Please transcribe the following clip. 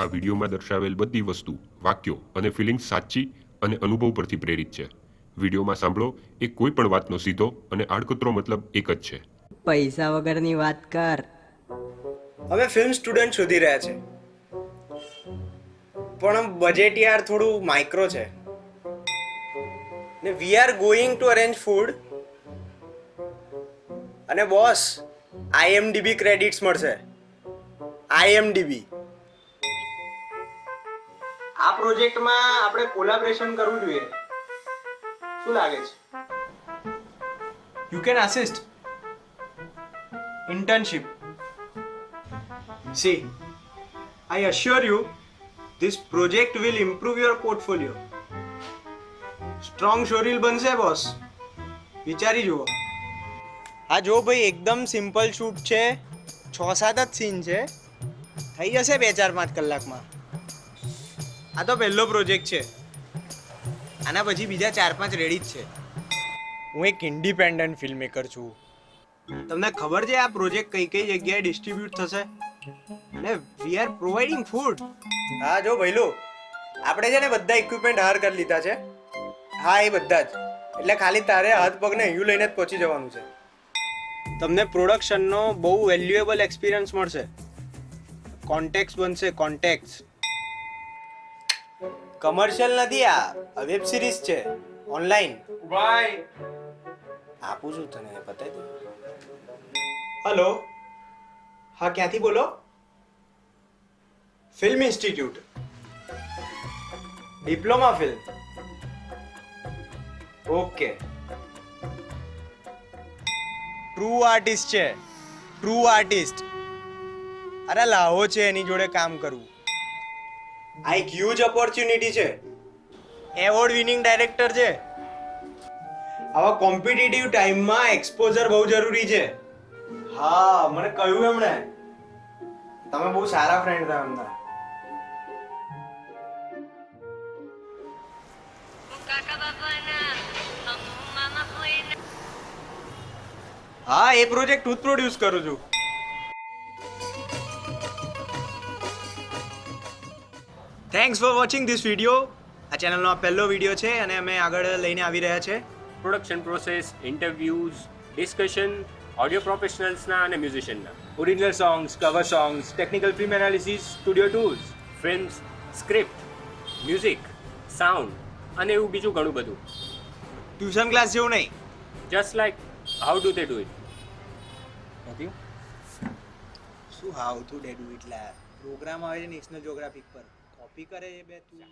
આ વિડીયોમાં દર્શાવેલ બધી વસ્તુ, વાક્યો અને ફિલિંગ્સ સાચી અને અનુભવ પરથી પ્રેરિત છે. વિડીયોમાં સાંભળો એ કોઈ પણ વાતનો સીધો અને આડકતરો મતલબ એક જ છે. પૈસા વગરની વાત કર. અમે ફિલ્મ સ્ટુડન્ટ શોધી રહ્યા છે, પણ બજેટ યાર થોડું માઇક્રો છે ને we are going to arrange food અને બોસ આઈએમડીબી ક્રેડિટ્સ મળશે. આઈએમડીબી. આ પ્રોજેક્ટમાં આપણે કોલાબોરેશન કરવું જોઈએ. શું લાગે છે? You can assist. Internship. See, I assure you, this project will improve your portfolio. Strong showreel બનશે બોસ. વિચારી જુઓ. હા જો ભાઈ, એકદમ સિમ્પલ શૂટ છે, 6-7 જ સીન છે, થઈ જશે 2-4-5 કલાકમાં. આ તો પહેલો પ્રોજેક્ટ છે, આના પછી બીજા 4-5 રેડી જ છે. હું એક ઇન્ડિપેન્ડન્ટ ફિલ્મ મેકર છું. તમને ખબર છે આ પ્રોજેક્ટ કઈ કઈ જગ્યાએ ડિસ્ટ્રીબ્યુટ થશે? અને વી આર પ્રોવાઇડિંગ ફૂડ. હા જો ભઈલું, આપણે છે ને બધા ઇક્વિપમેન્ટ હાયર કરી લીધા છે. હા એ બધા જ. એટલે ખાલી તારે હાથ પગને અહીં લઈને જ પહોંચી જવાનું છે. તમને પ્રોડક્શનનો બહુ વેલ્યુએબલ એક્સપિરિયન્સ મળશે. કોન્ટેક્ટ્સ બનશે, કોન્ટેક્ટ્સ. કમર્શિયલ નથી, આ વેબ સિરીઝ છે ઓનલાઈન. ભાઈ આપું છું તને, બતાવી દઉં. હેલો, હા ક્યાંથી બોલો? Film institute. Diploma film. Okay. True artist છે, ટ્રુ આર્ટિસ્ટ. અરે લાવો છે એની જોડે કામ કરવું. આ એક હ્યુજ ઓપોર્ચ્યુનિટી છે. એવોર્ડ વિનિંગ ડાયરેક્ટર છે. આવા કોમ્પિટિટિવ ટાઈમમાં એક્સપોઝર બહુ જરૂરી છે. હા મને કહ્યું એમણે. તમે બહુ સારા ફ્રેન્ડ હતા એમના. હા એ પ્રોજેક્ટ હું જ પ્રોડ્યુસ કરું છું. Thanks for watching this video. આ ચેનલનો આ પહેલો વિડીયો છે અને અમે આગળ લઈને આવી રહ્યા છે. Production process, interviews, discussion, audio પ્રોફેશનલ્સના અને મ્યુઝિશિયનના, original songs, cover songs, technical film analysis, studio tours, films, script, music, sound અને એવું બીજું ઘણું બધું. ટ્યુશન ક્લાસ જેવું નહીં. Just like how do they do it. નથી શું how do they do it? Program આવે છે નેશનલ જ્યોગ્રાફિક પર, કોપી કરે છે બે તું.